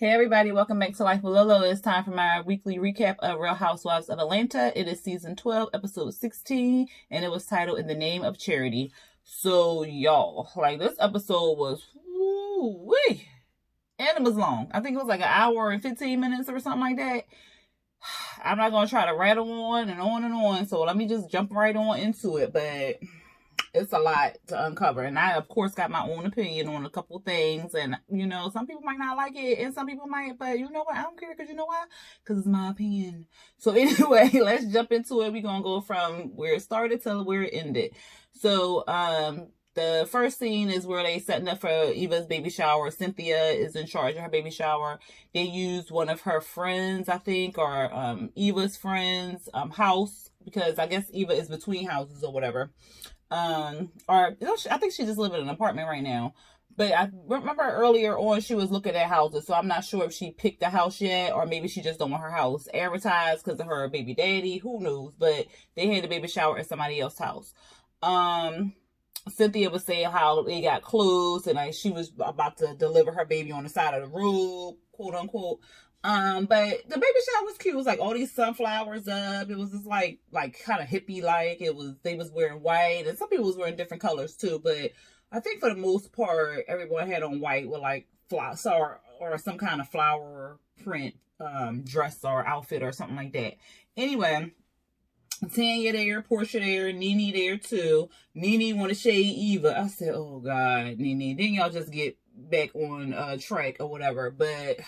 Hey everybody, welcome back to Life with Lolo. It's time for my weekly recap of Real Housewives of Atlanta. It is season 12, episode 16, and it was titled In the Name of Charity. So y'all, like this episode was, woo-wee, and it was long. I think it was like an hour and 15 minutes or something like that. I'm not going to try to rattle on and on and on, so let me just jump right on into it, but it's a lot to uncover, and I of course got my own opinion on a couple things, and some people might not like it and some people might, but you know what, I don't care, because you know why? Because it's my opinion. So anyway, let's jump into it. We're gonna go from where it started to where it ended. So the first scene is where they setting up for Eva's baby shower. Cynthia is in charge of her baby shower. They used one of her friends, I think, or Eva's friends house, because I guess Eva is between houses or whatever. Or I think she just lives in an apartment right now. But I remember earlier on she was looking at houses, so I'm not sure if she picked a house yet, or maybe she just don't want her house advertised because of her baby daddy. Who knows? But they had a baby shower at somebody else's house. Cynthia was saying how they got close and like she was about to deliver her baby on the side of the road, quote unquote. But the baby shower was cute. It was like all these sunflowers up. It was just like kind of hippie like. They was wearing white, and some people was wearing different colors too. But I think for the most part, everyone had on white with like flowers or some kind of flower print dress or outfit or something like that. Anyway, Tanya there, Portia there, Nene there too. Nene want to shade Eva. I said, oh God, Nene. Then y'all just get back on track or whatever. But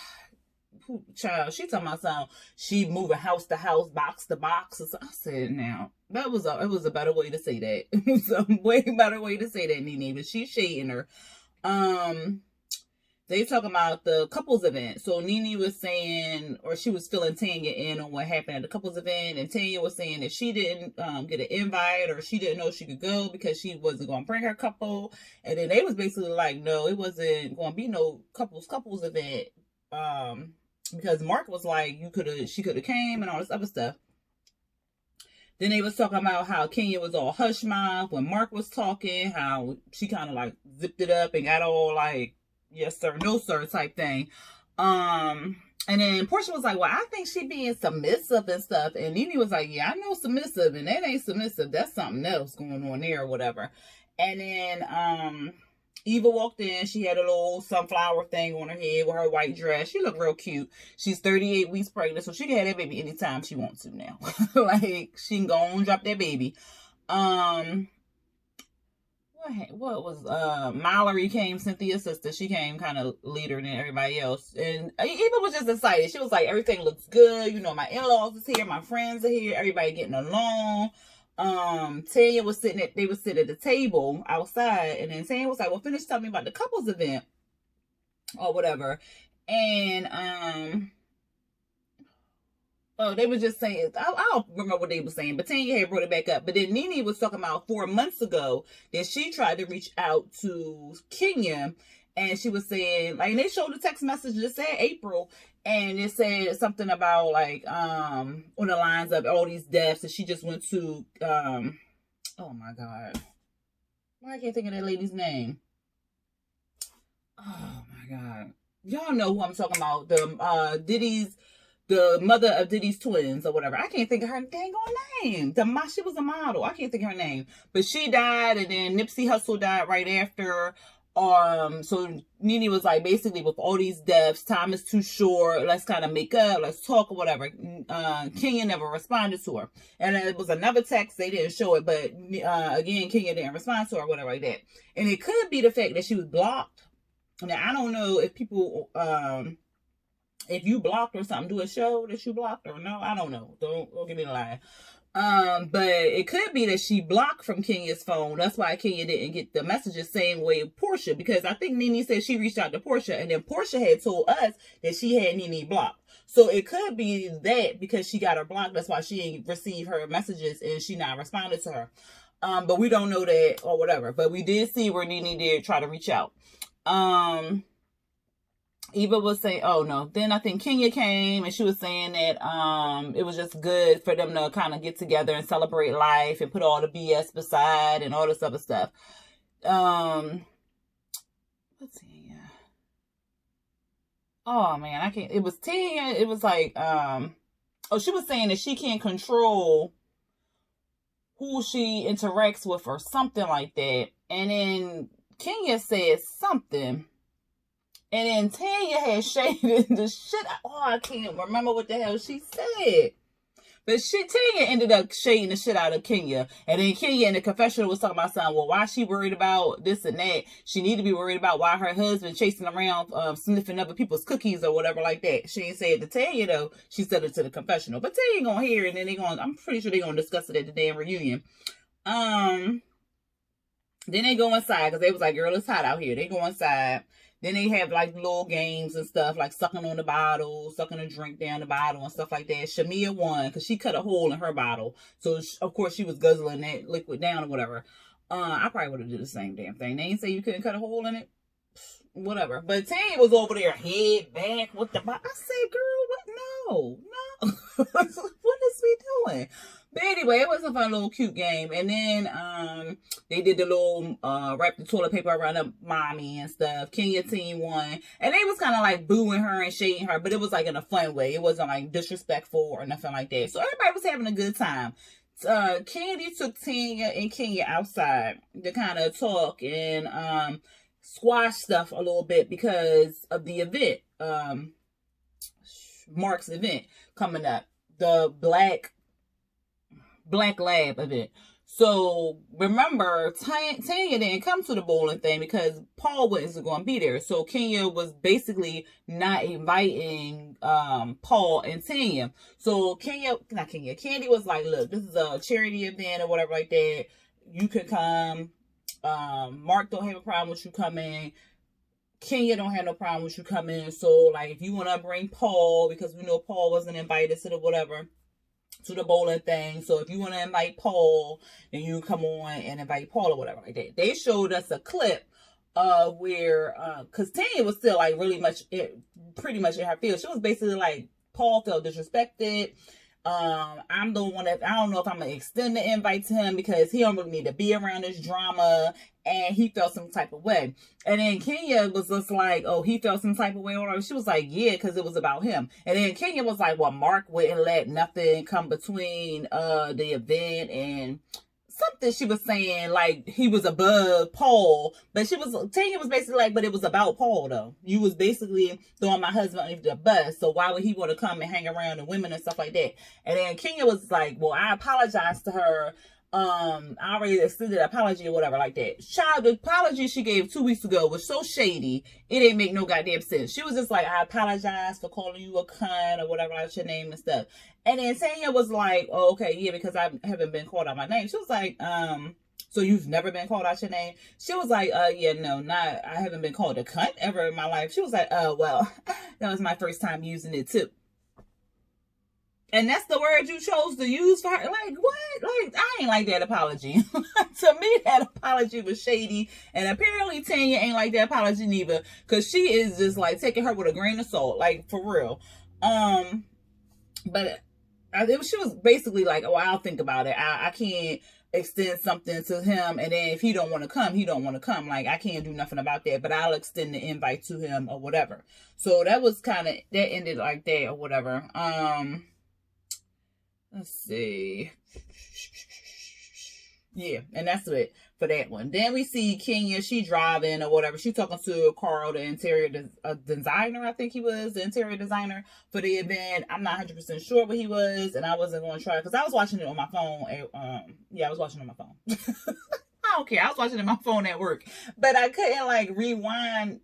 child, she talking about something. She moving house to house, box to box. So I said, now it was a better way to say that. It was a way better way to say that, Nene. But she's shading her. They talking about the couples event. So Nene was saying, or she was filling Tanya in on what happened at the couples event, and Tanya was saying that she didn't get an invite, or she didn't know she could go because she wasn't going to bring her couple. And then they was basically like, no, it wasn't going to be no couples event. Because Mark was like, she could have came and all this other stuff. Then they was talking about how Kenya was all hush mouth when Mark was talking, how she kind of like zipped it up and got all like, yes sir, no sir type thing. And then Portia was like, well, I think she being submissive and stuff. And Nene was like, yeah, I know submissive, and that ain't submissive. That's something else going on there or whatever. And then Eva walked in. She had a little sunflower thing on her head with her white dress. She looked real cute. She's 38 weeks pregnant, so she can have that baby anytime she wants to now. Like, she can go and drop that baby. What was Mallory came, Cynthia's sister. She came kind of later than everybody else. And Eva was just excited. She was like, everything looks good. You know, my in-laws is here. My friends are here. Everybody getting along. Tanya was sitting at the table outside, and then Tanya was like, well, finish telling me about the couples event or whatever. And they were just saying, I don't remember what they were saying, but Tanya had brought it back up. But then Nene was talking about 4 months ago that she tried to reach out to Kenya, and she was saying, like, and they showed the text message that said April, and it said something about like on the lines of all these deaths, and she just went to oh my God, why I can't think of that lady's name. Oh my God, y'all know who I'm talking about. The mother of Diddy's twins or whatever. I can't think of her dang on name. She was a model. I can't think of her name. But she died, and then Nipsey Hussle died right after. So Nene was like, basically, with all these deaths, time is too short. Let's kind of make up. Let's talk or whatever. Kenya never responded to her. And it was another text. They didn't show it. But again, Kenya didn't respond to her or whatever like that. And it could be the fact that she was blocked. Now, I don't know if people... if you blocked or something, do it show that you blocked or no? I don't know. Don't give me a lie. But it could be that she blocked from Kenya's phone. That's why Kenya didn't get the messages same way Portia, because I think Nene said she reached out to Portia, and then Portia had told us that she had Nene blocked. So it could be that because she got her blocked, that's why she ain't received her messages and she not responded to her. But we don't know that or whatever. But we did see where Nene did try to reach out. Eva was saying, oh no, then I think Kenya came and she was saying that it was just good for them to kind of get together and celebrate life and put all the BS beside and all this other stuff. Let's see. Oh man, I can't. It was Tanya. It was like, oh, she was saying that she can't control who she interacts with or something like that. And then Kenya said something. And then Tanya had shaded the shit. Oh, I can't remember what the hell she said. But Tanya ended up shading the shit out of Kenya. And then Kenya in the confessional was talking about something. Well, why she worried about this and that? She need to be worried about why her husband chasing around, sniffing other people's cookies or whatever like that. She ain't say it to Tanya though. She said it to the confessional. But Tanya gonna hear it, and then I'm pretty sure they gonna discuss it at the damn reunion. Then they go inside because they was like, girl, it's hot out here. They go inside. Then they have like little games and stuff, like sucking on the bottle, sucking a drink down the bottle and stuff like that. Shamia won because she cut a hole in her bottle. So, of course, she was guzzling that liquid down or whatever. I probably would have did the same damn thing. They ain't say you couldn't cut a hole in it. Whatever. But Tanya was over there, head back with the bottle. I said, girl, what? No. What is we doing? But anyway, it was a fun little cute game. And then they did the little wrap the toilet paper around the mommy and stuff. Kenya team won. And they was kind of like booing her and shading her, but it was like in a fun way. It wasn't like disrespectful or nothing like that. So everybody was having a good time. Candy took Tanya and Kenya outside to kind of talk and squash stuff a little bit because of the event. Mark's event coming up. The Black Lab event. So remember, Tanya didn't come to the bowling thing because Paul wasn't going to be there. So Kenya was basically not inviting Paul and Tanya. So Candy was like, look, this is a charity event or whatever like that. You can come. Mark don't have a problem with you coming. Kenya don't have no problem with you coming. So like, if you want to bring Paul, because we know Paul wasn't invited to the whatever, to the bowling thing. So if you want to invite Paul, then you come on and invite Paul or whatever like that. They showed us a clip where, cause Tanya was still like pretty much in her field. She was basically like, Paul felt disrespected. I'm the one that, I don't know if I'm gonna extend the invite to him because he don't really need to be around this drama, and he felt some type of way. And then Kenya was just like, oh, he felt some type of way. Or she was like, yeah, because it was about him. And then Kenya was like, well, Mark wouldn't let nothing come between the event and something. She was saying like he was above Paul, but Tanya was basically like, but it was about Paul though. You was basically throwing my husband under the bus, so why would he want to come and hang around the women and stuff like that? And then Kenya was like, well, I apologized to her. I already extended an apology or whatever like that. Child, the apology she gave 2 weeks ago was so shady, it didn't make no goddamn sense. She was just like, I apologize for calling you a cunt or whatever, like your name and stuff. And then Tanya was like, oh, okay, yeah, because I haven't been called out my name. She was like, so you've never been called out your name? She was like, yeah, no, I haven't been called a cunt ever in my life. She was like, well, that was my first time using it too. And that's the word you chose to use for her? Like, what? Like, I ain't like that apology. To me, that apology was shady. And apparently Tanya ain't like that apology neither. Because she is just, like, taking her with a grain of salt. Like, for real. But she was basically like, oh, I'll think about it. I can't extend something to him. And then if he don't want to come, he don't want to come. Like, I can't do nothing about that. But I'll extend the invite to him or whatever. So that was kind of, that ended like that or whatever. Let's see. Yeah, and that's it for that one. Then we see Kenya. She driving or whatever. She talking to Carl, the interior designer. I think he was the interior designer for the event. I'm not 100% sure what he was, and I wasn't going to try because I was watching it on my phone. Yeah, I was watching it on my phone. I don't care. I was watching it on my phone at work, but I couldn't like rewind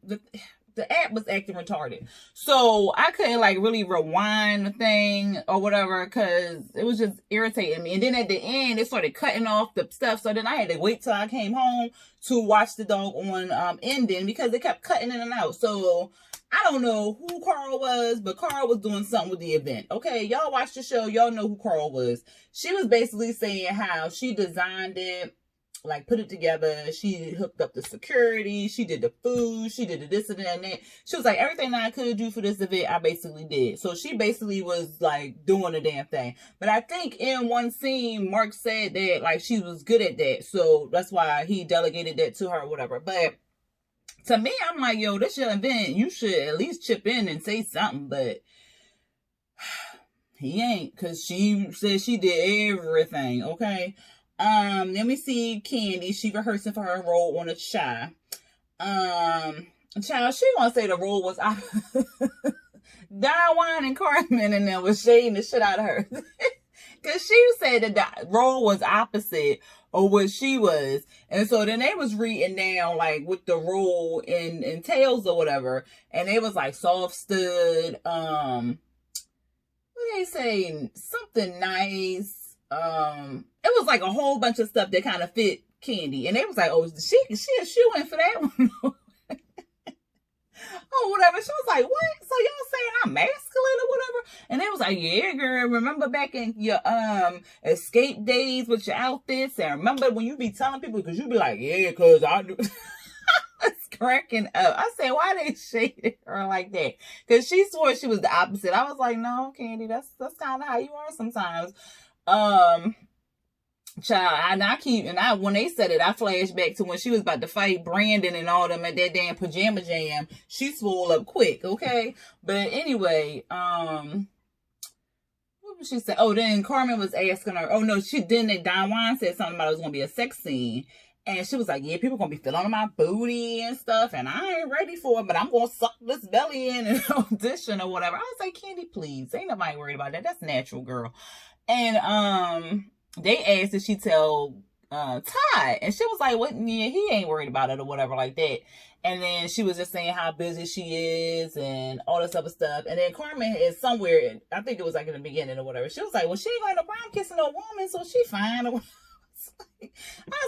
the app was acting retarded. So I couldn't like really rewind the thing or whatever because it was just irritating me. And then at the end, it started cutting off the stuff. So then I had to wait till I came home to watch the dog on ending because it kept cutting in and out. So I don't know who Carl was, but Carl was doing something with the event. Okay, y'all watch the show. Y'all know who Carl was. She was basically saying how she designed it, like put it together. She hooked up the security. She did the food. She did the this and that. She was like, everything that I could do for this event, I basically did. So she basically was like doing the damn thing. But I think in one scene, Mark said that like she was good at that. So that's why he delegated that to her or whatever. But To me, I'm like, yo, this your event. You should at least chip in and say something, but he ain't, because she said she did everything, okay? Let me see Candy. She rehearsing for her role on a Chi. Child, she gonna say the role was Don Juan and Carmen and them was shading the shit out of her. Because she said that the role was opposite of what she was. And so then they was reading down, like, with the role in Tales or whatever. And they was like soft stud, what they say? Something nice. It was like a whole bunch of stuff that kind of fit Candy. And they was like, oh, she a shoe-in for that one. Oh, whatever. She was like, what? So y'all saying I'm masculine or whatever? And they was like, yeah, girl. Remember back in your escape days with your outfits? And remember when you be telling people, because you be like, yeah, because I do. I was cracking up. I said, why they shaded her like that? Because she swore she was the opposite. I was like, no, Candy, that's kind of how you are sometimes. Child, when they said it, I flashed back to when she was about to fight Brandon and all them at that damn pajama jam. She swole up quick, okay? But anyway, what was she say? Oh, then Carmen was asking her, oh no, Don Juan said something about it was gonna be a sex scene. And she was like, yeah, people gonna be feeling on my booty and stuff, and I ain't ready for it, but I'm gonna suck this belly in and audition or whatever. I was like, Candy, please. Ain't nobody worried about that. That's natural, girl. And they asked if she tell Todd, and she was like, what? Yeah, he ain't worried about it or whatever like that. And then she was just saying how busy she is and all this other stuff. And then Carmen is somewhere, I think it was like in the beginning or whatever. She was like, well, she ain't got no problem kissing no woman, so she fine. I was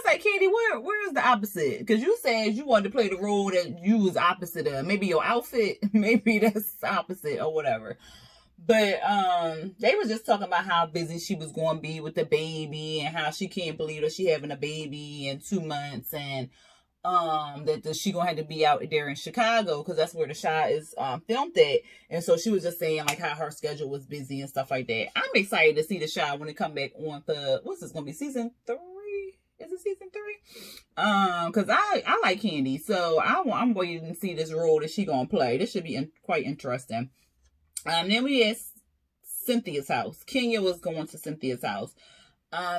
like, Katie, where's the opposite? Because you said you wanted to play the role that you was opposite of. Maybe your outfit, maybe that's opposite or whatever. But they were just talking about how busy she was going to be with the baby and how she can't believe that she having a baby in 2 months, and that she gonna have to be out there in Chicago because that's where the Chi is filmed at. And so she was just saying like how her schedule was busy and stuff like that. I'm excited to see the Chi when it come back on for, what's this gonna be, season 3? Is it season 3? Because I like Candy, so I'm waiting to see this role that she gonna play. This should be quite interesting. Then we had Cynthia's house. Kenya was going to Cynthia's house.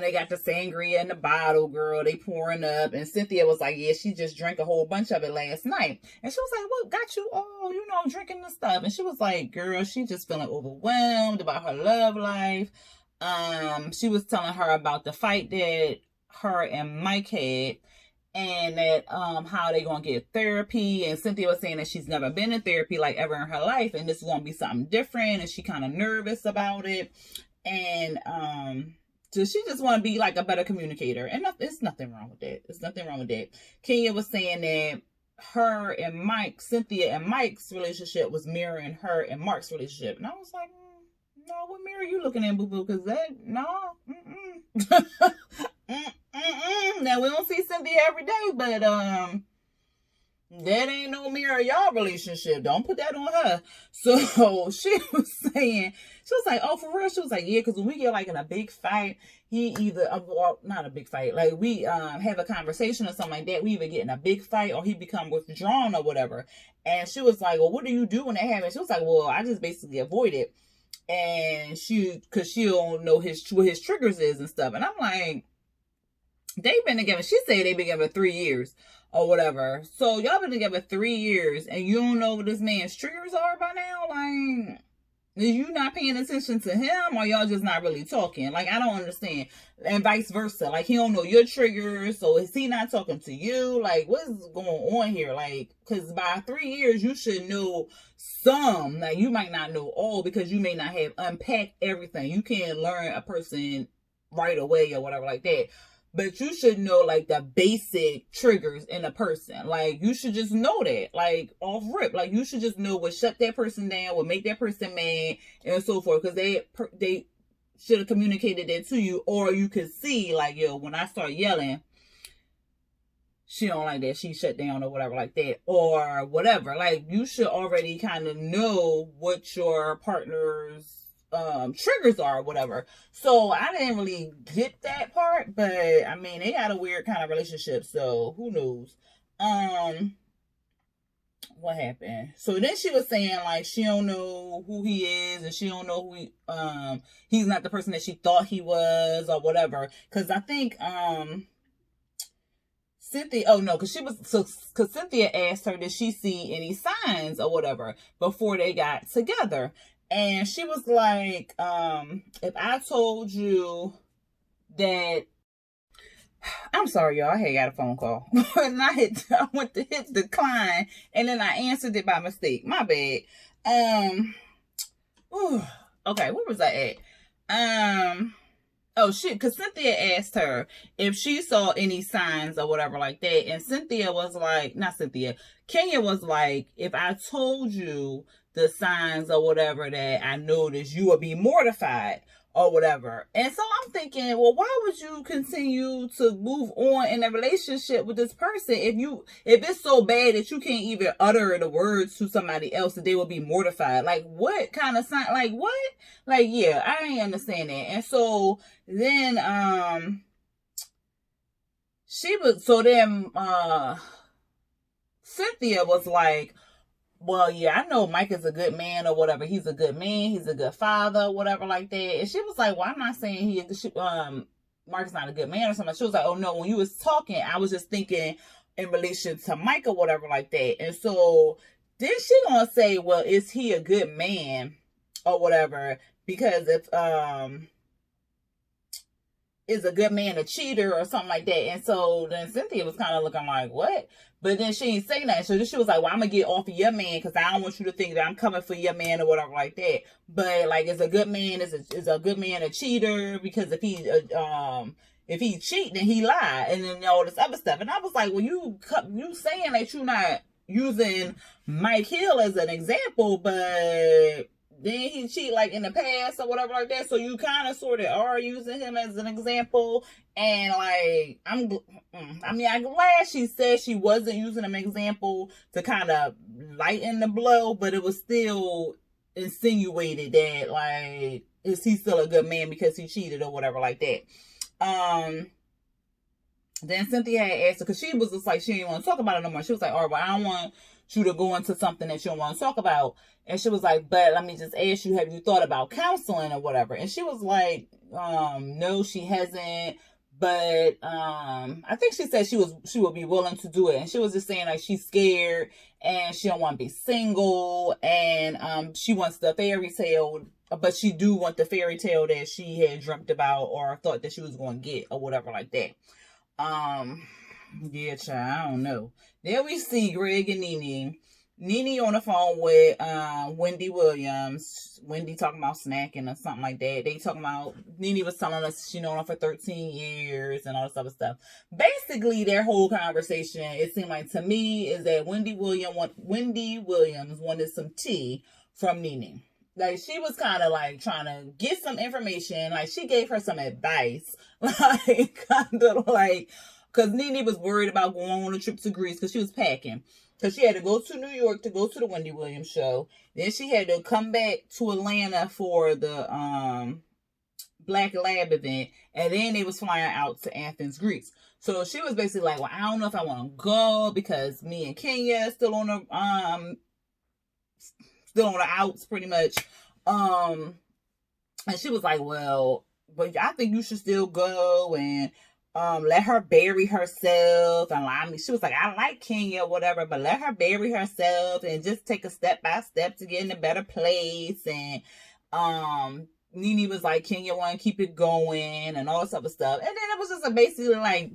They got the sangria in the bottle, girl. They pouring up. And Cynthia was like, yeah, she just drank a whole bunch of it last night. And she was like, what got you all, drinking the stuff? And she was like, girl, she just feeling overwhelmed about her love life. She was telling her about the fight that her and Mike had. And that how they gonna get therapy, and Cynthia was saying that she's never been in therapy like ever in her life, and this is gonna be something different, and she kind of nervous about it, and so she just want to be like a better communicator, and there's nothing wrong with that. There's nothing wrong with that. Kenya was saying that her and Mike, Cynthia and Mike's relationship was mirroring her and Mark's relationship, and I was like, no, what mirror are you looking at, boo boo? Because that Now we don't see Cynthia every day, but that ain't no mirror of y'all relationship. Don't put that on her. So she was saying, she was like, oh, for real? She was like, yeah, because when we get like in a big fight, he either, well, not a big fight, like we have a conversation or something like that, we either get in a big fight or he become withdrawn or whatever. And she was like, well, what do you do when that happens? She was like, well, I just basically avoid it. And because she don't know what his triggers is and stuff. And I'm like, they've been together. She said they've been together 3 years or whatever. So y'all been together 3 years and you don't know what this man's triggers are by now? Like, is you not paying attention to him, or y'all just not really talking? Like, I don't understand. And vice versa. Like, he don't know your triggers, so is he not talking to you? Like, what's going on here? Like, because by 3 years, you should know some. Like, you might not know all because you may not have unpacked everything. You can't learn a person right away or whatever like that. But you should know, like, the basic triggers in a person. Like, you should just know that, like, off rip. Like, you should just know what shut that person down, what make that person mad, and so forth. Because they should have communicated that to you. Or you could see, like, yo, when I start yelling, she don't like that, she shut down or whatever like that. Or whatever. Like, you should already kind of know what your partner's triggers are or whatever. So I didn't really get that part, but I mean, they had a weird kind of relationship, so who knows. what happened? So then she was saying like she don't know who he is, and she don't know who he's not the person that she thought he was or whatever. Because I think Cynthia, oh no, because Cynthia asked her, did she see any signs or whatever before they got together? And she was like, if I told you that, I'm sorry, y'all, I had got a phone call. And I went to hit decline, and then I answered it by mistake. My bad. Okay, where was I at? Oh shit, because Cynthia asked her if she saw any signs or whatever like that. And Cynthia was like, not Cynthia, Kenya was like, if I told you the signs or whatever that I noticed, you would be mortified or whatever. And so I'm thinking, well, why would you continue to move on in a relationship with this person if it's so bad that you can't even utter the words to somebody else that they will be mortified? Like, what kind of sign? Like, what? Like, yeah, I ain't understand that. And so then Cynthia was like, well, yeah, I know Mike is a good man or whatever. He's a good man. He's a good father, whatever like that. And she was like, well, I'm not saying Mark is not a good man or something. She was like, oh no, when you was talking, I was just thinking in relation to Mike or whatever like that. And so then she gonna say, well, is he a good man or whatever? Because if is a good man a cheater or something like that. And so then Cynthia was kind of looking like, what? But then she didn't say that. So then she was like, well, I'm going to get off of your man because I don't want you to think that I'm coming for your man or whatever like that. But like, is a good man, is a good man a cheater? Because if he cheat, then he lie. And then all this other stuff. And I was like, well, you saying that you're not using Mike Hill as an example, but then he cheat like in the past or whatever like that. So you kind of sort of are using him as an example. And like, I'm glad she said she wasn't using an example to kind of lighten the blow, but it was still insinuated that like, is he still a good man because he cheated or whatever like that. Then Cynthia had asked her, because she was just like, she didn't want to talk about it no more. She was like, all right, well, I don't want you to go into something that you don't want to talk about. And she was like, but let me just ask you, have you thought about counseling or whatever? And she was like, no, she hasn't. But I think she said she would be willing to do it. And she was just saying like she's scared and she don't want to be single, and she wants the fairy tale, but she do want the fairy tale that she had dreamt about or thought that she was going to get or whatever like that. Yeah, child, I don't know. Then we see Greg and Nene on the phone with Wendy Williams. Wendy talking about snacking or something like that. They talking about, Nene was telling us she known her for 13 years and all this other stuff. Basically, their whole conversation, it seemed like to me, is that Wendy Williams wanted some tea from Nene. Like, she was kind of like trying to get some information. Like, she gave her some advice. Like, kind of like, because Nene was worried about going on a trip to Greece because she was packing. Because she had to go to New York to go to the Wendy Williams show. Then she had to come back to Atlanta for the Black Lab event. And then they was flying out to Athens, Greece. So she was basically like, well, I don't know if I want to go because me and Kenya still on the outs pretty much. And she was like, well, but I think you should still go and let her bury herself. And I mean, she was like, I like Kenya, whatever, but let her bury herself and just take a step by step to get in a better place. And Nene was like, Kenya want to keep it going and all this other stuff. And then it was just basically like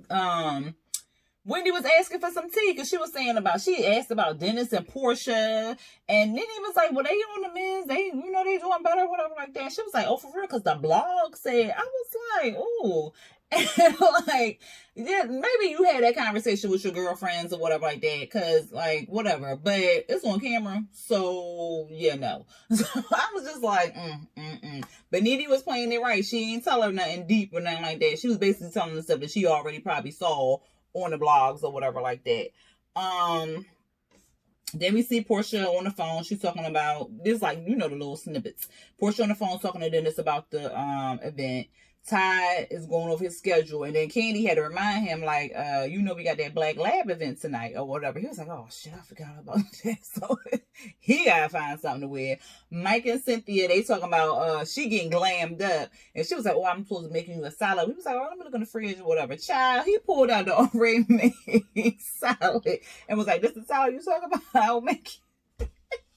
Wendy was asking for some tea because she asked about Dennis and Portia, and Nene was like, well, they on the men's, they doing better, whatever like that. She was like, oh, for real? Because the blog said, I was like, oh. And like, yeah, maybe you had that conversation with your girlfriends or whatever like that, because like, whatever, but it's on camera, so yeah, no. So I was just like, But Nene was playing it right. She ain't tell her nothing deep or nothing like that. She was basically telling her stuff that she already probably saw on the blogs or whatever like that. Then we see Portia on the phone. She's talking about this, like, the little snippets. Portia on the phone talking to Dennis about the event. Ty is going over his schedule, and then Candy had to remind him, like, we got that Black Lab event tonight or whatever. He was like, oh shit, I forgot about that. So he gotta find something to wear. Mike and Cynthia, they talking about she getting glammed up, and she was like, oh, I'm supposed to make you a salad. He was like, oh, let me look in the fridge or whatever. Child, he pulled out the already made salad and was like, this is the salad you talking about? I'll make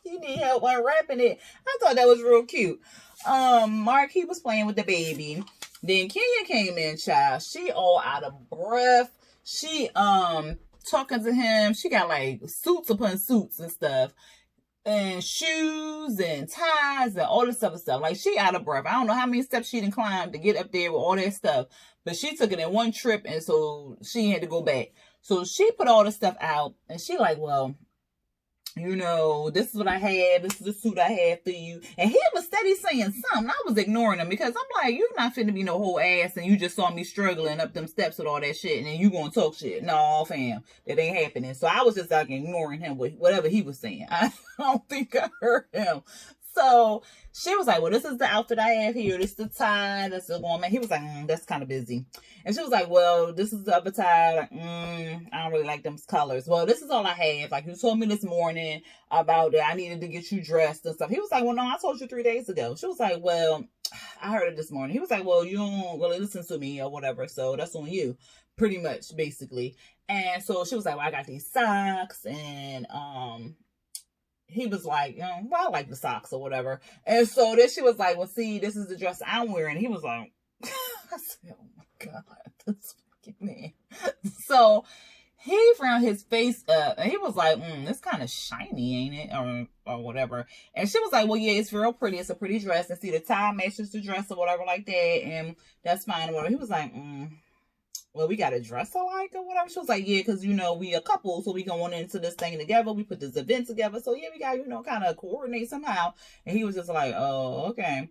you need help unwrapping it. I thought that was real cute. Mark, he was playing with the baby. Then Kenya came in, child. She all out of breath. She talking to him. She got like suits upon suits and stuff, and shoes and ties and all this other stuff. Like, she out of breath. I don't know how many steps she done climbed to get up there with all that stuff, but she took it in one trip, and so she had to go back. So she put all the stuff out, and she like, well, this is what I had. This is the suit I had for you. And he was steady saying something. I was ignoring him because I'm like, you're not finna be no whole ass and you just saw me struggling up them steps with all that shit and then you gonna talk shit. No, fam. That ain't happening. So I was just like ignoring him with whatever he was saying. I don't think I heard him. So she was like, well, this is the outfit I have here. This is the tie. That's the woman. He was like, that's kind of busy. And she was like, well, this is the other tie. Like, I don't really like them colors. Well, this is all I have. Like, you told me this morning about that I needed to get you dressed and stuff. He was like, well, no, I told you 3 days ago. She was like, well, I heard it this morning. He was like, well, you don't really listen to me or whatever. So that's on you, pretty much, basically. And so she was like, well, I got these socks and, he was like, well, I like the socks or whatever. And so then she was like, well, see, this is the dress I'm wearing. He was like, I said, oh my God, this fucking man. So he frowned his face up and he was like, it's kind of shiny, ain't it? Or whatever. And she was like, well, yeah, it's real pretty. It's a pretty dress. And see, the tie matches the dress or whatever like that. And that's fine or whatever. He was like, well, we got a dress alike or whatever. She was like, yeah, because, we a couple, so we going into this thing together. We put this event together. So, yeah, we got, kind of coordinate somehow. And he was just like, oh, okay.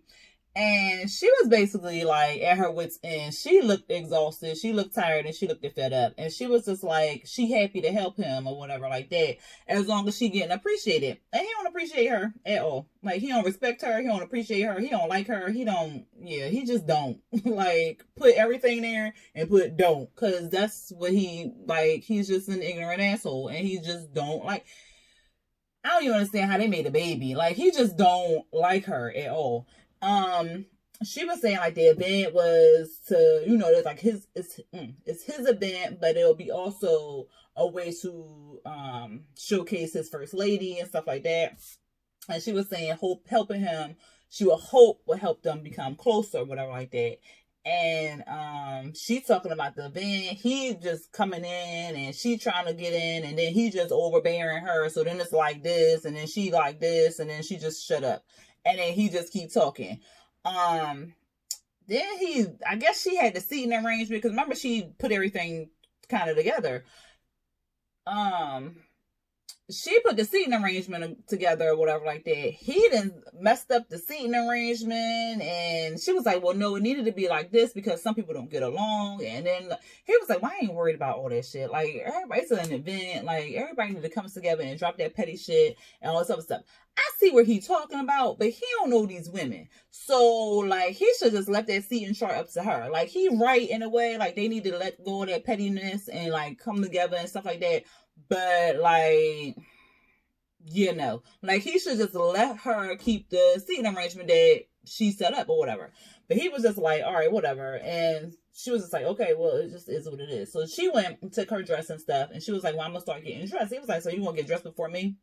And she was basically like at her wit's end. She looked exhausted. She looked tired and she looked fed up. And she was just like, she happy to help him or whatever like that. As long as she getting appreciated. And he don't appreciate her at all. Like, he don't respect her. He don't appreciate her. He don't like her. He just don't. Like, put everything there and put don't. Because that's what he's just an ignorant asshole. And he just don't like. I don't even understand how they made a baby. Like, he just don't like her at all. She was saying like the event was to, there's like it's his event, but it'll be also a way to showcase his first lady and stuff like that. And she was saying helping him, she will help them become closer, whatever like that. And she's talking about the event. He just coming in and she trying to get in, and then he just overbearing her. So then it's like this, and then she like this, and then she just shut up. And then he just keep talking. Then I guess she had the seating arrangement, because remember she put everything kind of together. She put the seating arrangement together or whatever like that. He done messed up the seating arrangement, and she was like, well, no, it needed to be like this because some people don't get along. And then he was like, well, I ain't worried about all that shit. Like, everybody's at an event. Like, everybody need to come together and drop that petty shit and all this other stuff. I see what he's talking about, but he don't know these women. So, like, he should just left that seating chart up to her. Like, he right in a way. Like, they need to let go of that pettiness and, like, come together and stuff like that. But, like, like, he should just let her keep the seating arrangement that she set up or whatever. But he was just like, all right, whatever. And she was just like, okay, well, it just is what it is. So she went and took her dress and stuff. And she was like, well, I'm going to start getting dressed. He was like, so you want to get dressed before me?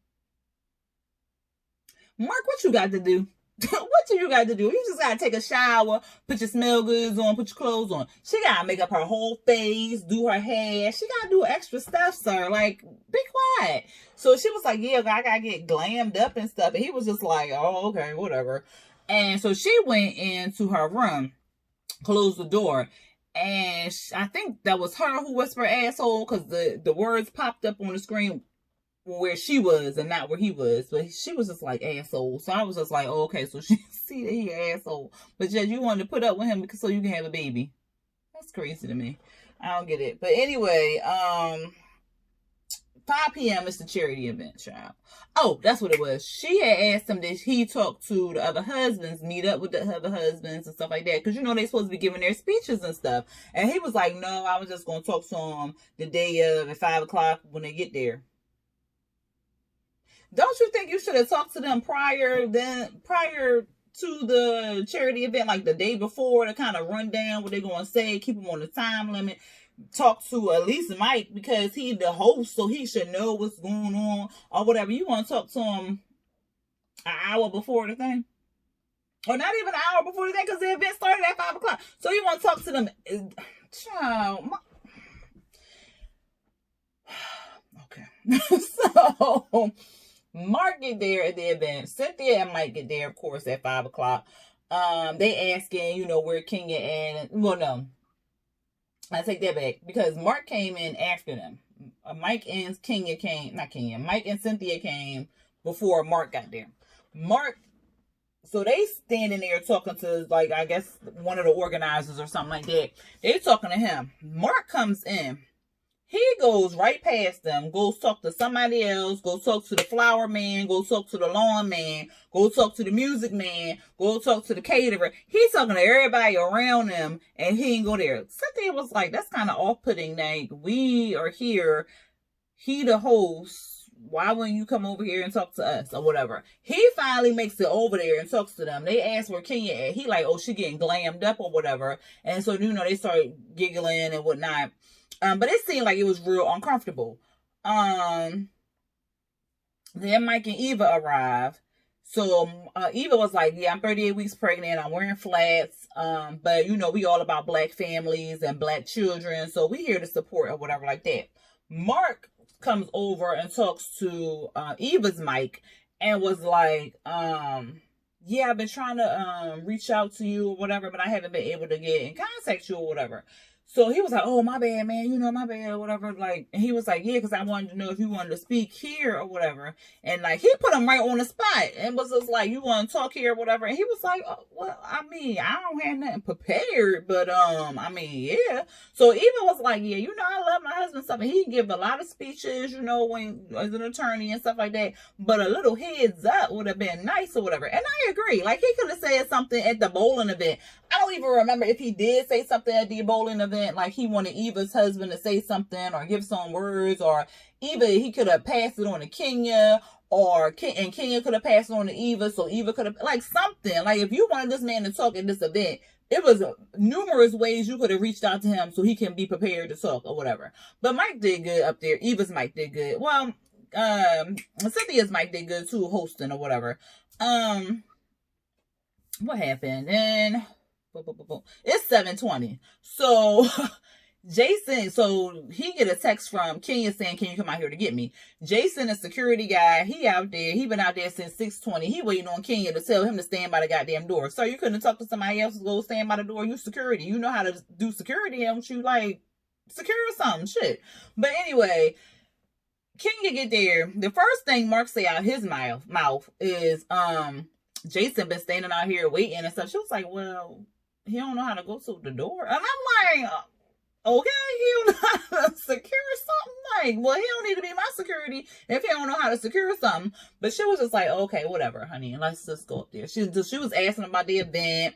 Mark, what you got to do? What do you got to do? You just got to take a shower, put your smell goods on, put your clothes on. She got to make up her whole face, do her hair. She got to do extra stuff, sir. Like, be quiet. So she was like, yeah, I got to get glammed up and stuff. And he was just like, oh, okay, whatever. And so she went into her room, closed the door. And I think that was her who whispered asshole, because the words popped up on the screen where she was and not where he was, but she was just like asshole. So I was just like, oh, okay, so she see that he an asshole, but yet you wanted to put up with him because so you can have a baby. That's crazy to me. I don't get it. But anyway, 5 p.m. is the charity event, child. Oh, that's what it was. She had asked him that he talk to the other husbands, meet up with the other husbands and stuff like that. Because, you know, they supposed to be giving their speeches and stuff. And he was like, no, I was just going to talk to them the day of at 5 o'clock when they get there. Don't you think you should have talked to them prior to the charity event, like the day before, to kind of run down what they're going to say, keep them on the time limit? Talk to at least Mike, because he's the host, so he should know what's going on or whatever. You want to talk to him an hour before the thing, or not even an hour before the thing, because the event started at 5 o'clock. So you want to talk to them, child. Okay. So Mark get there at the event. Cynthia and Mike get there, of course, at 5 o'clock. They asking, you know, where Kenya and, well, no, I take that back, because Mark came in after them. Mike and Cynthia came before Mark got there. So they standing there talking to, like, I guess one of the organizers or something like that. They talking to him. Mark comes in. He goes right past them, goes talk to somebody else, go talk to the flower man, go talk to the lawn man, go talk to the music man, go talk to the caterer. He's talking to everybody around them, and he didn't go there. Cynthia was like, that's kind of off-putting. Like, we are here. He the host. Why wouldn't you come over here and talk to us or whatever? He finally makes it over there and talks to them. They ask where Kenya at. He like, oh, she getting glammed up or whatever. And so, you know, they start giggling and whatnot. But it seemed like it was real uncomfortable. Then Mike and Eva arrived. So Eva was like, yeah, I'm 38 weeks pregnant. I'm wearing flats. But, you know, we all about black families and black children. So we here to support or whatever like that. Mark comes over and talks to Eva's Mike and was like, yeah, I've been trying to reach out to you or whatever, but I haven't been able to get in contact you or whatever. So he was like, oh, my bad, man. You know, my bad or whatever. Like, and he was like, yeah, because I wanted to know if you wanted to speak here or whatever. And, like, he put him right on the spot and was just like, you want to talk here or whatever. And he was like, oh, well, I mean, I don't have nothing prepared. But, I mean, yeah. So Eva was like, yeah, you know, I love my husband and stuff. And he give a lot of speeches, you know, when as an attorney and stuff like that. But a little heads up would have been nice or whatever. And I agree. Like, he could have said something at the bowling event. I don't even remember if he did say something at the bowling event, like he wanted Eva's husband to say something or give some words, or Eva, he could have passed it on to Kenya, and Kenya could have passed it on to Eva, so Eva could have, like, something. Like, if you wanted this man to talk at this event, it was numerous ways you could have reached out to him so he can be prepared to talk or whatever. But Mike did good up there. Eva's Mike did good. Well, Cynthia's Mike did good too, hosting or whatever. What happened? Then it's 7:20. So Jason, so he get a text from Kenya saying, can you come out here to get me? Jason, a security guy, he out there. He been out there since 6:20. He waiting on Kenya to tell him to stand by the goddamn door. So you couldn't talk to somebody else to go stand by the door. You security. You know how to do security. Don't you, like, secure something? Shit. But anyway, Kenya get there. The first thing Mark say out his mouth is, Jason been standing out here waiting and stuff. She was like, well, he don't know how to go to the door. And I'm like, okay, he don't know how to secure something. Like, well, he don't need to be my security if he don't know how to secure something. But she was just like, okay, whatever, honey. Let's just go up there. She was asking about the event,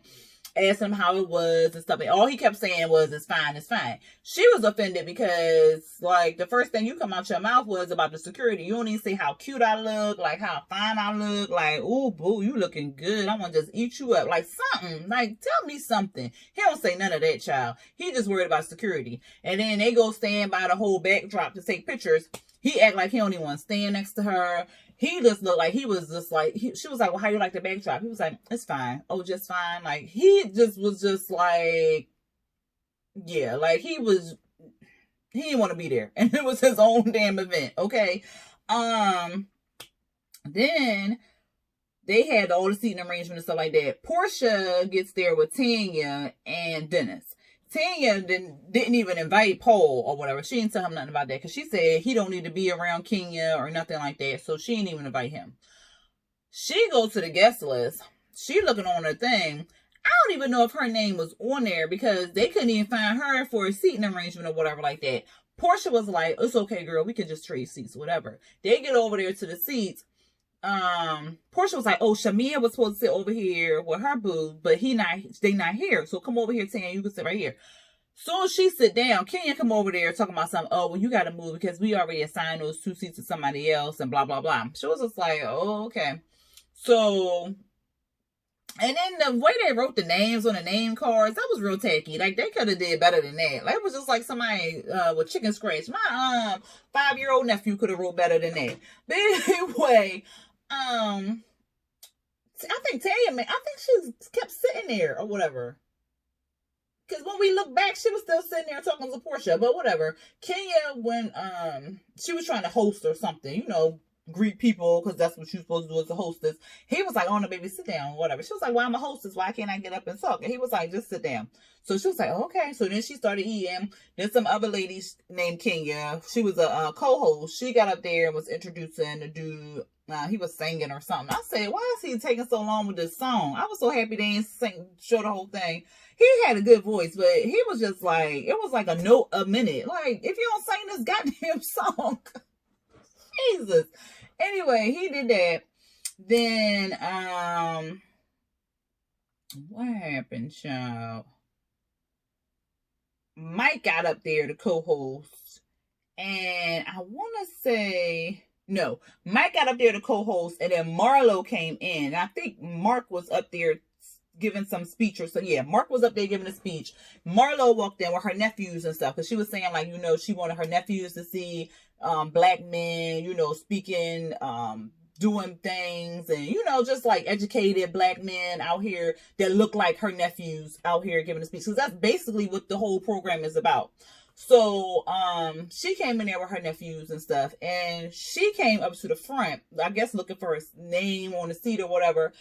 asking him how it was and stuff. And all he kept saying was, it's fine, it's fine. She was offended because, like, the first thing you come out your mouth was about the security. You don't even say how cute I look, like how fine I look, like, oh, boo, you looking good. I want to just eat you up. Like, something. Like, tell me something. He don't say none of that, child. He just worried about security. And then they go stand by the whole backdrop to take pictures. He act like he don't even want to stand next to her. He just looked like he was just like, she was like, well, how you like the backdrop? He was like, it's fine. Oh, just fine. Like, he just was just like, yeah, like he didn't want to be there. And it was his own damn event. Okay. Then they had all the seating arrangement and stuff like that. Portia gets there with Tanya and Dennis. Tanya didn't even invite Paul or whatever. She didn't tell him nothing about that because she said he don't need to be around Kenya or nothing like that. So she didn't even invite him. She goes to the guest list. She looking on her thing. I don't even know if her name was on there because they couldn't even find her for a seating arrangement or whatever like that. Portia was like, it's okay, girl, we can just trade seats, whatever. They get over there to the seats. Portia was like, oh, Shamia was supposed to sit over here with her boo, but they not here. So come over here, Tanya, you can sit right here. Soon as she sit down, Kenya come over there talking about something. Oh, well, you got to move because we already assigned those 2 seats to somebody else and blah, blah, blah. She was just like, oh, okay. So, and then the way they wrote the names on the name cards, that was real tacky. Like, they could have did better than that. Like, it was just like somebody with chicken scratch. My 5-year-old nephew could have wrote better than that. But anyway, I think Tanya, I think she kept sitting there or whatever. Because when we look back, she was still sitting there talking to Portia, but whatever. Kenya, when she was trying to host or something, you know, greet people, because that's what she was supposed to do as a hostess. He was like, oh no, baby, sit down, whatever. She was like, well, I'm a hostess. Why can't I get up and talk? And he was like, just sit down. So she was like, okay. So then she started eating. Then some other ladies named Kenya, she was a co-host. She got up there and was introducing the dude. He was singing or something. I said, why is he taking so long with this song? I was so happy they didn't show the whole thing. He had a good voice, but he was just like, it was like a note a minute. Like, if you don't sing this goddamn song, Jesus. Anyway, he did that. Then, what happened, child? Mike got up there to co-host, and I want to say, no, Mike got up there to co-host, and then Marlo came in. I think Mark was up there giving some speech or so. Yeah, Mark was up there giving a speech. Marlo walked in with her nephews and stuff, because she was saying, like, you know, she wanted her nephews to see black men, you know, speaking, doing things, and, you know, just like educated black men out here that look like her nephews out here giving a speech. So that's basically what the whole program is about. So she came in there with her nephews and stuff, and she came up to the front, I guess looking for his name on the seat or whatever.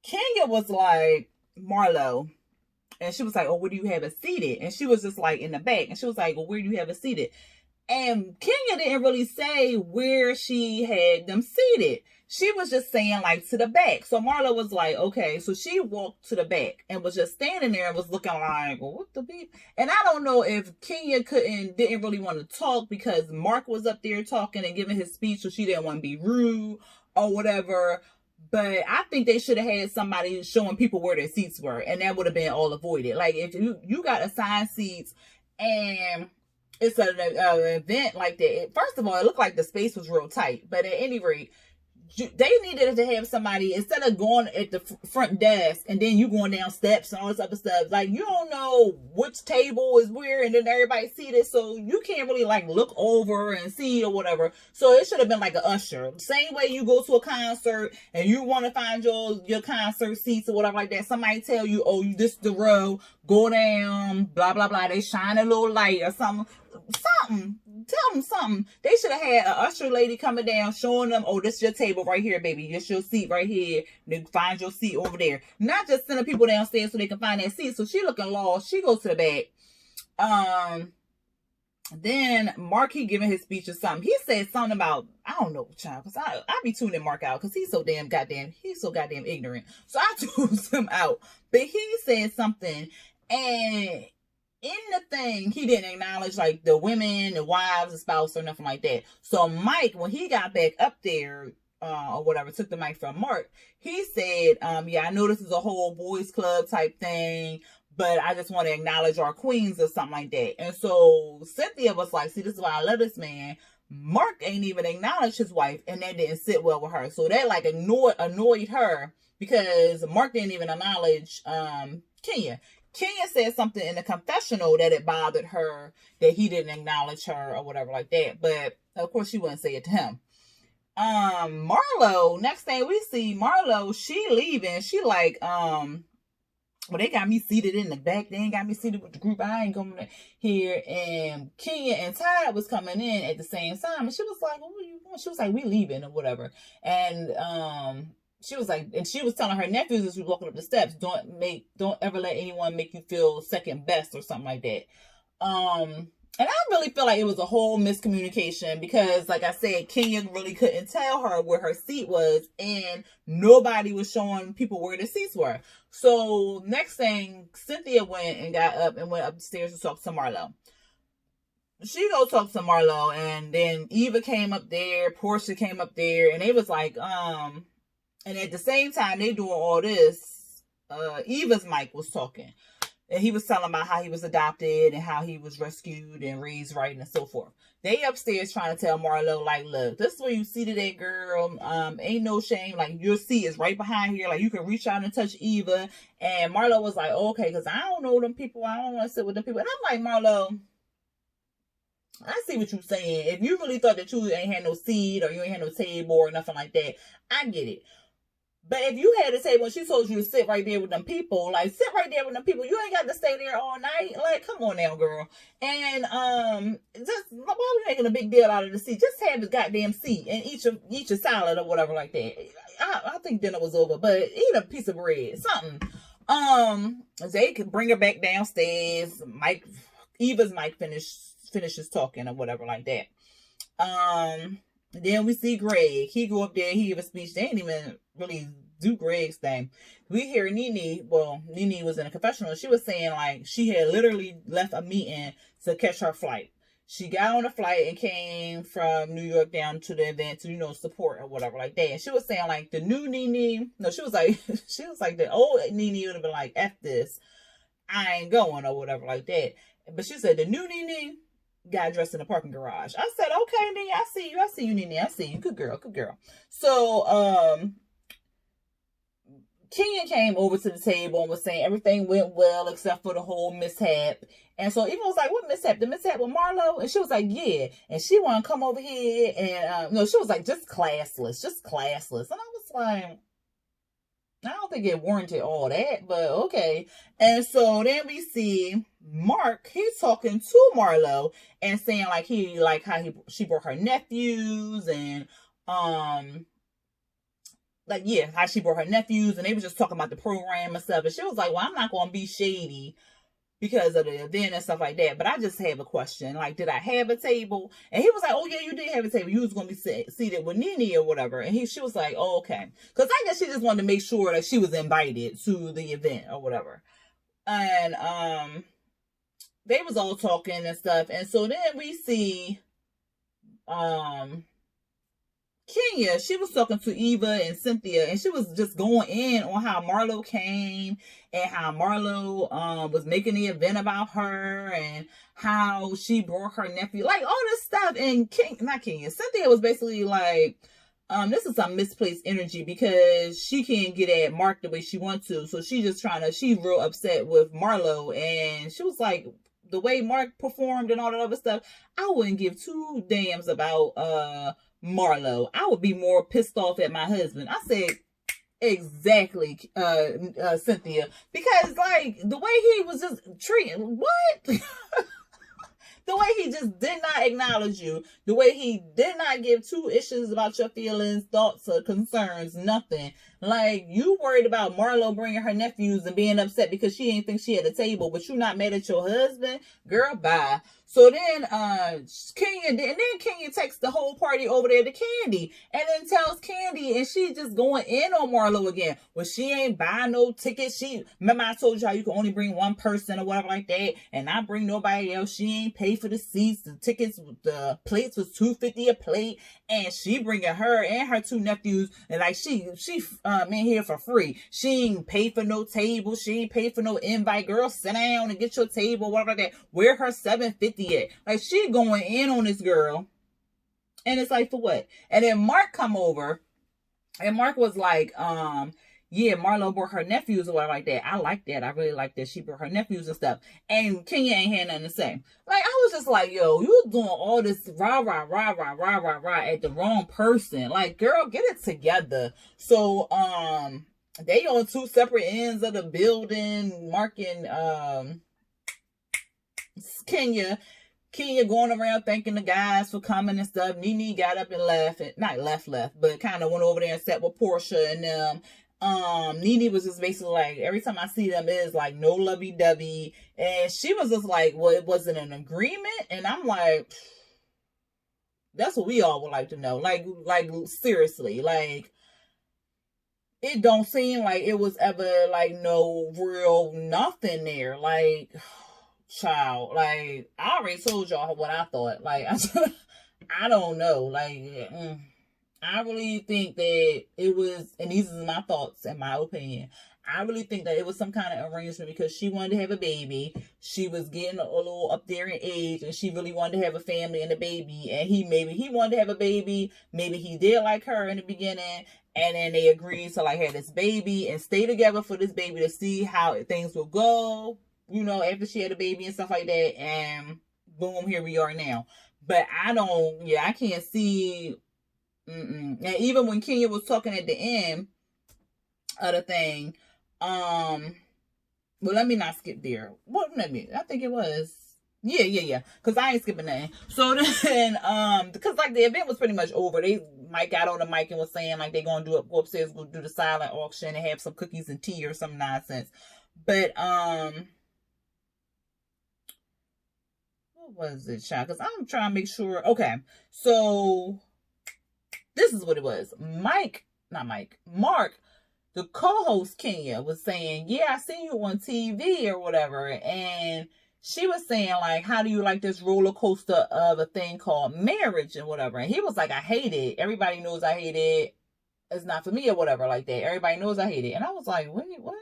Kenya was like, Marlo, and she was like, oh, where do you have it seated? And she was just like in the back, and she was like, well, where do you have it seated? And Kenya didn't really say where she had them seated. She was just saying like to the back. So Marlo was like, okay. So she walked to the back and was just standing there and was looking like, well, what the beep? And I don't know if Kenya didn't really want to talk because Mark was up there talking and giving his speech, so she didn't want to be rude or whatever. But I think they should have had somebody showing people where their seats were, and that would have been all avoided. Like, if you got assigned seats and it's an event like that, first of all, it looked like the space was real tight. But at any rate, they needed to have somebody, instead of going at the front desk and then you going down steps and all this other stuff, like, you don't know which table is where, and then everybody seated, so you can't really like look over and see or whatever. So it should have been like an usher, same way you go to a concert and you want to find your concert seats or whatever like that. Somebody tell you, oh, this is the row, go down, blah blah blah, they shine a little light or something. Tell them something. They should have had an usher lady coming down showing them, oh, this is your table right here, baby. This your seat right here. Then find your seat over there. Not just sending people downstairs so they can find that seat. So she looking lost. She goes to the back. Then Mark, he giving his speech or something. He said something about, I don't know, child, because I be tuning Mark out because he's so goddamn ignorant. So I tuned him out. But he said something, and in the thing, he didn't acknowledge like the women, the wives, the spouse, or nothing like that. So Mike, when he got back up there, or whatever, took the mic from Mark, he said, yeah, I know this is a whole boys club type thing, but I just want to acknowledge our queens or something like that. And so Cynthia was like, see, this is why I love this man. Mark ain't even acknowledged his wife, and that didn't sit well with her. So that like annoyed her, because Mark didn't even acknowledge Kenya. Kenya said something in the confessional that it bothered her that he didn't acknowledge her or whatever like that. But of course she wouldn't say it to him. Marlo, next thing we see, Marlo, she leaving. She like, well, they got me seated in the back. They ain't got me seated with the group. I ain't coming here. And Kenya and Ty was coming in at the same time. And she was like, well, what are you doing? She was like, we leaving or whatever. And, she was like, and she was telling her nephews as we walking up the steps, don't ever let anyone make you feel second best or something like that. And I really feel like it was a whole miscommunication because, like I said, Kenya really couldn't tell her where her seat was, and nobody was showing people where the seats were. So next thing, Cynthia went and got up and went upstairs to talk to Marlo. she go talk to Marlo, and then Eva came up there, Portia came up there, and they was like, and at the same time they doing all this, Eva's Mike was talking. And he was telling about how he was adopted and how he was rescued and raised right and so forth. They upstairs trying to tell Marlo, like, look, this is where you see that girl. Ain't no shame. Like, your seat is right behind here. Like, you can reach out and touch Eva. And Marlo was like, okay, because I don't know them people. I don't want to sit with them people. And I'm like, Marlo, I see what you're saying. If you really thought that you ain't had no seat or you ain't had no table or nothing like that, I get it. But if you had a table and she told you to sit right there with them people, like, sit right there with them people, you ain't got to stay there all night. Like, come on now, girl. And just why are we making a big deal out of the seat? Just have the goddamn seat and eat your salad or whatever like that. I think dinner was over, but eat a piece of bread, something. They could bring her back downstairs. Eva's Mike finishes talking or whatever like that. Then we see Greg. He go up there, he give a speech. They ain't even really do Greg's thing. We hear Nene. Well, Nene was in a confessional. She was saying like she had literally left a meeting to catch her flight. She got on a flight and came from New York down to the event to, support or whatever like that. And she was saying like the new Nene. No, she was like the old Nene would have been like, F this, I ain't going or whatever like that. But she said the new Nene got dressed in the parking garage. I said, okay, Nene, I see you, Nene, I see you. Good girl. So, Kenyon came over to the table and was saying everything went well except for the whole mishap. And so Eva was like, what mishap? The mishap with Marlo? And she was like, yeah. And she wanted to come over here and, she was like, just classless. And I was like, I don't think it warranted all that, but okay. And so then we see Mark, he's talking to Marlo and saying like she brought her nephews and how she brought her nephews, and they were just talking about the program and stuff. And she was like, well, I'm not gonna be shady because of the event and stuff like that, but I just have a question. Like, did I have a table? And he was like, oh yeah, you did have a table. You was gonna be seated with Nene or whatever. And she was like, oh, okay. Because I guess she just wanted to make sure that she was invited to the event or whatever. And they was all talking and stuff. And so then we see Kenya, she was talking to Eva and Cynthia, and she was just going in on how Marlo came and how Marlo was making the event about her and how she brought her nephew, like all this stuff. And Cynthia was basically like, this is some misplaced energy because she can't get at Mark the way she wants to. So she's real upset with Marlo, and she was like, the way Mark performed and all that other stuff, I wouldn't give two damns about Marlo. I would be more pissed off at my husband. I said, exactly, Cynthia, because like the way he was just treating, what? The way he just did not acknowledge you, the way he did not give two issues about your feelings, thoughts, or concerns, nothing. Like, you worried about Marlo bringing her nephews and being upset because she didn't think she had a table, but you not mad at your husband? Girl, bye. So then, Kenya takes the whole party over there to Candy, and then tells Candy, and she just going in on Marlo again. Well, she ain't buy no tickets. Remember I told you how you can only bring one person or whatever like that, and not bring nobody else. She ain't pay for the seats, the tickets, the plates was $2.50 a plate, and she bringing her and her two nephews, and like she in here for free. She ain't pay for no table. She ain't pay for no invite. Girl, sit down and get your table, whatever like that. Where her $7.50 at? Like, she going in on this girl, and it's like, for what? And then Mark come over, and Mark was like, yeah, Marlo brought her nephews or whatever like that. I like that. I really like that she brought her nephews and stuff. And Kenya ain't had nothing to say. Like, I was just like, yo, you doing all this rah at the wrong person. Like, girl, get it together. So, they on two separate ends of the building, Mark and Kenya going around thanking the guys for coming and stuff. Nene got up and left. Not left, but kind of went over there and sat with Portia and them. Nene was just basically like, every time I see them, it's like no lovey-dovey. And she was just like, well, it wasn't an agreement. And I'm like, that's what we all would like to know. Like seriously, like, it don't seem like it was ever like no real nothing there. Like, child, like, I already told y'all what I thought. Like, I don't know. Like, I really think that it was, and these are my thoughts and my opinion. I really think that it was some kind of arrangement because she wanted to have a baby. She was getting a little up there in age, and she really wanted to have a family and a baby. And he wanted to have a baby. Maybe he did like her in the beginning, and then they agreed to like have this baby and stay together for this baby to see how things will go. You know, after she had a baby and stuff like that, and boom, here we are now. But I can't see. And even when Kenya was talking at the end of the thing, well, let me not skip there. I think it was. Yeah. Because I ain't skipping nothing. So then, because like the event was pretty much over. Mike got on the mic and was saying like they're gonna go upstairs, go do the silent auction and have some cookies and tea or some nonsense. But what was it, child? Because I'm trying to make sure. Okay, so this is what it was. Mark, the co-host Kenya, was saying, yeah, I seen you on TV or whatever. And she was saying, like, how do you like this roller coaster of a thing called marriage and whatever? And he was like, I hate it. Everybody knows I hate it. It's not for me or whatever like that. Everybody knows I hate it. And I was like, wait, what?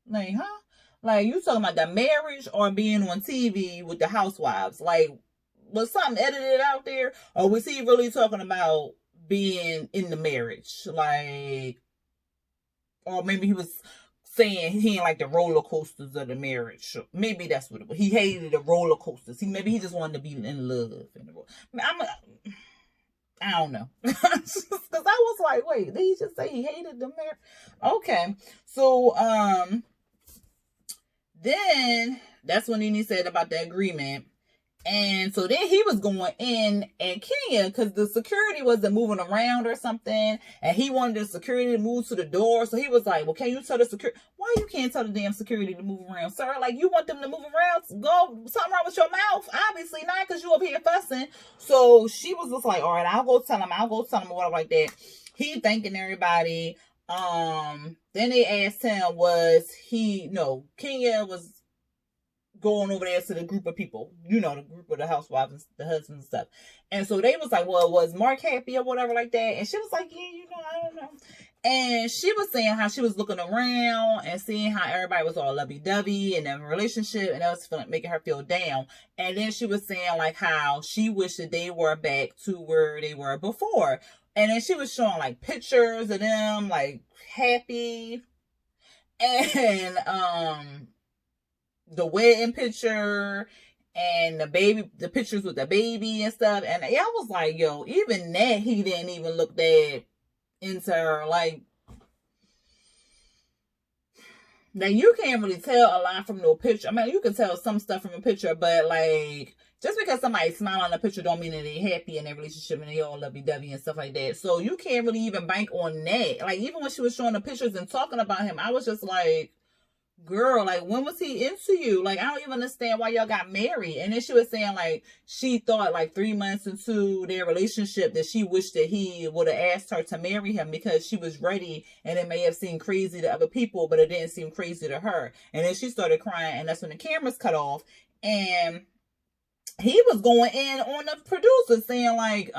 Like, huh? Like, you talking about the marriage or being on TV with the housewives? Like, was something edited out there? Or was he really talking about being in the marriage? Like, or maybe he was saying he didn't like the roller coasters of the marriage. Maybe that's what it was. He hated the roller coasters. Maybe he just wanted to be in love. I don't know. Because I was like, wait, did he just say he hated the marriage? Okay. So, then that's when he said about the agreement. And so then he was going in and Kenya, because the security wasn't moving around or something, and he wanted the security to move to the door. So he was like, well, can you tell the security? Why you can't tell the damn security to move around, sir? Like, you want them to move around? Go, something wrong with your mouth? Obviously not, because you up here fussing. So she was just like, all right, I'll go tell him or whatever like that. He thanking everybody. Then they asked him, Kenya was going over there to the group of people, the group of the housewives and the husbands and stuff. And so they was like, well, was Mark happy or whatever like that? And she was like, yeah, I don't know. And she was saying how she was looking around and seeing how everybody was all lovey-dovey and in a relationship, and that was making her feel down. And then she was saying like how she wished that they were back to where they were before. And then she was showing like pictures of them like happy, and the wedding picture and the pictures with the baby and stuff. And I was like, yo, even that he didn't even look that into her. Like you can't really tell a lot from no picture. I mean, you can tell some stuff from a picture, but like, just because somebody smiling on a picture don't mean that they're happy in their relationship and they all lovey-dovey and stuff like that. So you can't really even bank on that. Like, even when she was showing the pictures and talking about him, I was just like, girl, like, when was he into you? Like, I don't even understand why y'all got married. And then she was saying, like, she thought, like, 3 months into their relationship that she wished that he would have asked her to marry him because she was ready, and it may have seemed crazy to other people, but it didn't seem crazy to her. And then she started crying, and that's when the cameras cut off. And he was going in on the producer saying, like,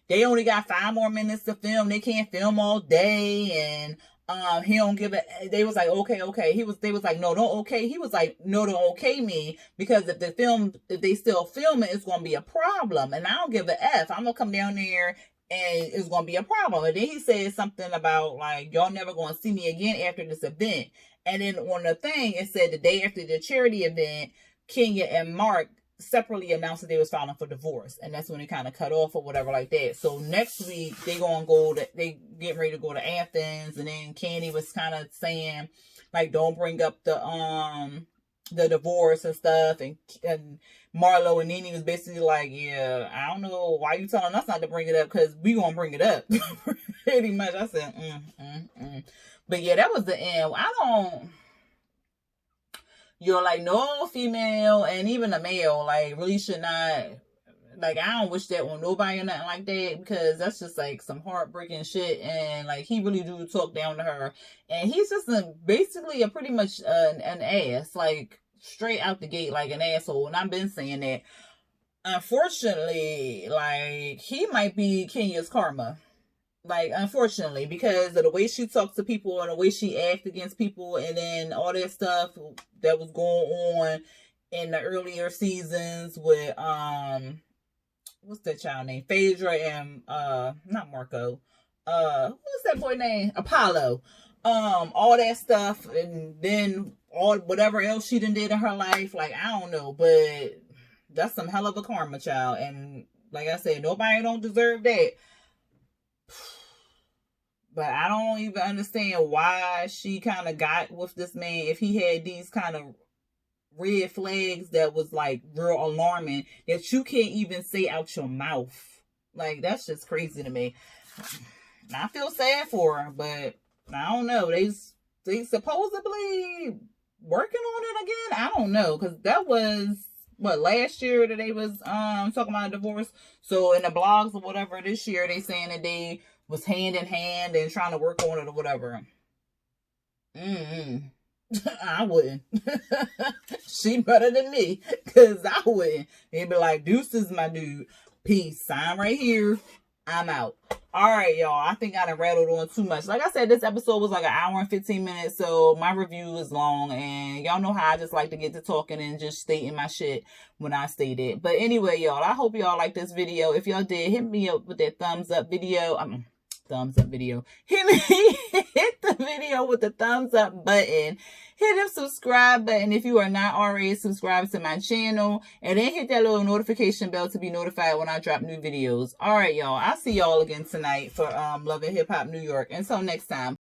they only got 5 more minutes to film. They can't film all day, and he don't give it. They was like, okay. They was like, no, don't okay. He was like, no, don't okay me, because if they still film it, it's gonna be a problem, and I don't give a F. I'm gonna come down there and it's gonna be a problem. And then he said something about like, y'all never gonna see me again after this event. And then on the thing, it said the day after the charity event, Kenya and Mark separately announced that they was filing for divorce, and that's when it kind of cut off or whatever like that. So next week they getting ready to go to Athens, and then Candy was kind of saying like, don't bring up the divorce and stuff, and Marlo and Nene was basically like, yeah, I don't know why you telling us not to bring it up, because we gonna bring it up. Pretty much. I said but yeah, that was the end. You're like, no female and even a male, like, really should not, like, I don't wish that on nobody or nothing like that, because that's just like some heartbreaking shit. And like, he really do talk down to her, and he's just basically pretty much an ass. Like, straight out the gate like an asshole, and I've been saying that. Unfortunately, like, he might be Kenya's karma. Like, unfortunately, because of the way she talks to people and the way she acts against people, and then all that stuff that was going on in the earlier seasons with what's that child name? Phaedra and not Marco. What's that boy name? Apollo. All that stuff, and then all whatever else she done did in her life, like, I don't know, but that's some hell of a karma, child. And like I said, nobody don't deserve that. But I don't even understand why she kind of got with this man if he had these kind of red flags that was like real alarming that you can't even say out your mouth. Like, that's just crazy to me. I feel sad for her, but I don't know. They supposedly working on it again. I don't know, because that was what, last year that they was talking about a divorce. So in the blogs or whatever this year, they saying that they was hand in hand and trying to work on it or whatever. I wouldn't. She better than me, because I wouldn't. They'd be like, deuces, my dude. Peace. Sign right here. I'm out. All right, y'all. I think I done rattled on too much. Like I said, this episode was like an hour and 15 minutes, so my review is long, and y'all know how I just like to get to talking and just stating my shit when I state it. But anyway, y'all, I hope y'all like this video. If y'all did, hit me up with that thumbs up video. Hit the video with the thumbs up button. Hit the subscribe button if you are not already subscribed to my channel, and then hit that little notification bell to be notified when I drop new videos. All right, y'all. I'll see y'all again tonight for Love and Hip Hop New York. Until next time.